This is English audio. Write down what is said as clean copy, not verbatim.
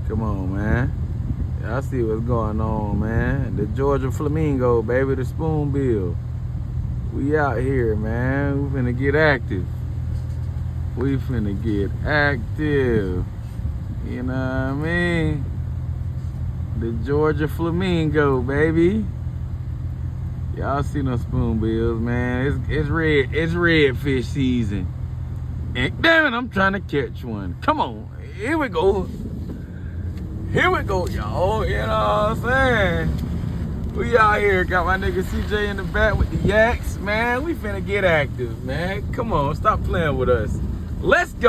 Come on, man. Y'all see what's going on, man. The Georgia Flamingo, baby, the spoonbill. We out here, man. We finna get active. We finna get active. You know what I mean? The Georgia Flamingo, baby. Y'all see no spoonbills, man. It's redfish season. And damn it, I'm trying to catch one. Come on. Here we go. Here we go, y'all. You know what I'm saying? We out here. Got my nigga CJ in the back with the yaks, man. We finna get active, man. Come on, stop playing with us. Let's go.